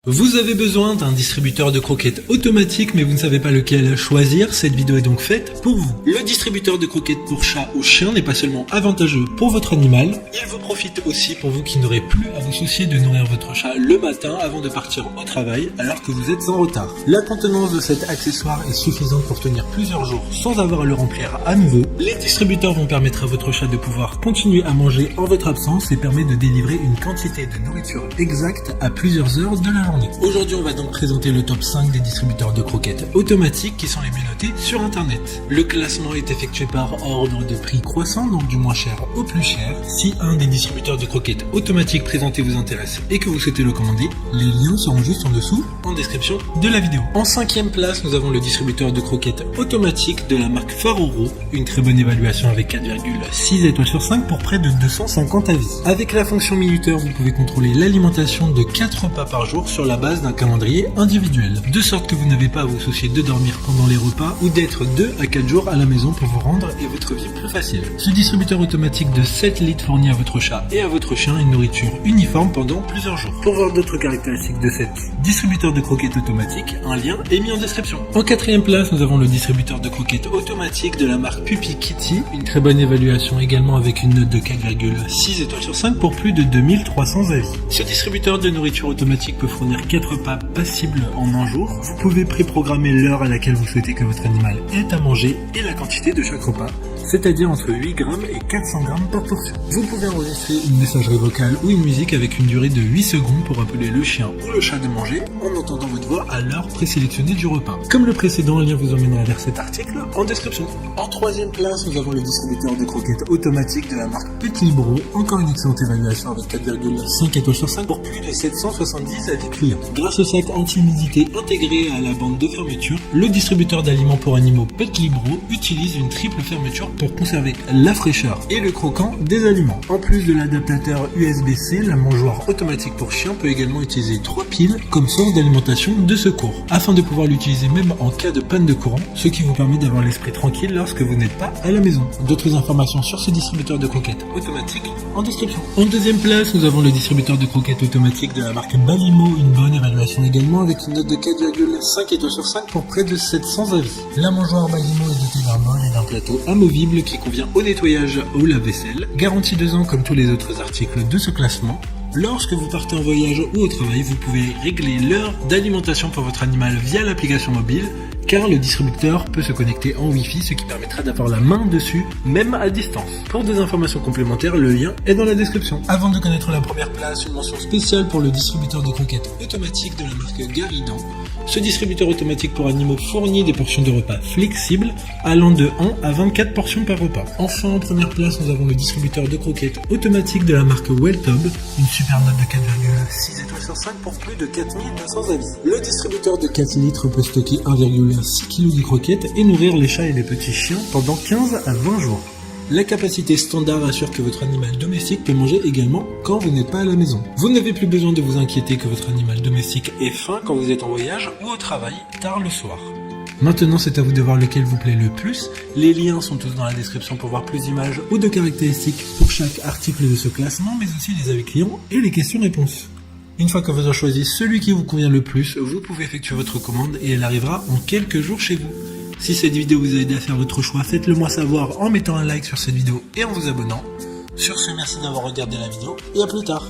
Vous avez besoin d'un distributeur de croquettes automatique mais vous ne savez pas lequel choisir, cette vidéo est donc faite pour vous. Le distributeur de croquettes pour chat ou chien n'est pas seulement avantageux pour votre animal, il vous profite aussi pour vous qui n'aurez plus à vous soucier de nourrir votre chat le matin avant de partir au travail alors que vous êtes en retard. La contenance de cet accessoire est suffisante pour tenir plusieurs jours sans avoir à le remplir à nouveau. Les distributeurs vont permettre à votre chat de pouvoir continuer à manger en votre absence et permet de délivrer une quantité de nourriture exacte à plusieurs heures de la journée. Aujourd'hui, on va donc présenter le top 5 des distributeurs de croquettes automatiques qui sont les mieux notés sur internet. Le classement est effectué par ordre de prix croissant, donc du moins cher au plus cher. Si un des distributeurs de croquettes automatiques présentés vous intéresse et que vous souhaitez le commander, les liens seront juste en dessous en description de la vidéo. En 5e place, nous avons le distributeur de croquettes automatique de la marque Faroro, une très bonne évaluation avec 4,6 étoiles sur 5 pour près de 250 avis. Avec la fonction minuteur, vous pouvez contrôler l'alimentation de 4 repas par jour sur la base d'un calendrier individuel, de sorte que vous n'avez pas à vous soucier de dormir pendant les repas ou d'être 2 à 4 jours à la maison pour vous rendre et votre vie plus facile. Ce distributeur automatique de 7 litres fournit à votre chat et à votre chien une nourriture uniforme pendant plusieurs jours. Pour voir d'autres caractéristiques de cet distributeur de croquettes automatique, un lien est mis en description. En 4e place, nous avons le distributeur de croquettes automatique de la marque Puppy Kitty, une très bonne évaluation également avec une note de 4,6 étoiles sur 5 pour plus de 2300 avis. Ce distributeur de nourriture automatique peut fournir 4 repas passibles en un jour. Vous pouvez préprogrammer l'heure à laquelle vous souhaitez que votre animal ait à manger et la quantité de chaque repas, c'est-à-dire entre 8 grammes et 400 grammes par portion. Vous pouvez enregistrer une messagerie vocale ou une musique avec une durée de 8 secondes pour appeler le chien ou le chat de manger en entendant votre voix à l'heure présélectionnée du repas. Comme le précédent, un lien vous emmènera vers cet article en description. En 3e place, nous avons le distributeur de croquettes automatique de la marque Pet Libro, encore une excellente évaluation avec 4,5 étoiles sur 5 pour plus de 770 avis clients. Grâce au sac anti-humidité intégré à la bande de fermeture, le distributeur d'aliments pour animaux Pet Libro utilise une triple fermeture pour conserver la fraîcheur et le croquant des aliments. En plus de l'adaptateur USB-C, la mangeoire automatique pour chien peut également utiliser 3 piles comme source d'alimentation de secours, afin de pouvoir l'utiliser même en cas de panne de courant, ce qui vous permet d'avoir l'esprit tranquille lorsque vous n'êtes pas à la maison. D'autres informations sur ce distributeur de croquettes automatique en description. En 2e place, nous avons le distributeur de croquettes automatique de la marque Balimo, une bonne évaluation également avec une note de 4,5 étoiles sur 5 pour près de 700 avis. La mangeoire Balimo est dotée d'un bol et d'un plateau amovible qui convient au nettoyage ou lave-vaisselle. Garantie 2 ans comme tous les autres articles de ce classement. Lorsque vous partez en voyage ou au travail, vous pouvez régler l'heure d'alimentation pour votre animal via l'application mobile, car le distributeur peut se connecter en Wi-Fi, ce qui permettra d'avoir la main dessus, même à distance. Pour des informations complémentaires, le lien est dans la description. Avant de connaître la première place, une mention spéciale pour le distributeur de croquettes automatique de la marque Garidan. Ce distributeur automatique pour animaux fournit des portions de repas flexibles, allant de 1 à 24 portions par repas. Enfin, en première place, nous avons le distributeur de croquettes automatique de la marque Welltub, une super note de 4,6 étoiles sur 5 pour plus de 4200 avis. Le distributeur de 4 litres peut stocker 1,6 kg de croquettes et nourrir les chats et les petits chiens pendant 15 à 20 jours. La capacité standard assure que votre animal domestique peut manger également quand vous n'êtes pas à la maison. Vous n'avez plus besoin de vous inquiéter que votre animal domestique ait faim quand vous êtes en voyage ou au travail tard le soir. Maintenant, c'est à vous de voir lequel vous plaît le plus. Les liens sont tous dans la description pour voir plus d'images ou de caractéristiques pour chaque article de ce classement, mais aussi les avis clients et les questions-réponses. Une fois que vous avez choisi celui qui vous convient le plus, vous pouvez effectuer votre commande et elle arrivera en quelques jours chez vous. Si cette vidéo vous a aidé à faire votre choix, faites-le moi savoir en mettant un like sur cette vidéo et en vous abonnant. Sur ce, merci d'avoir regardé la vidéo et à plus tard.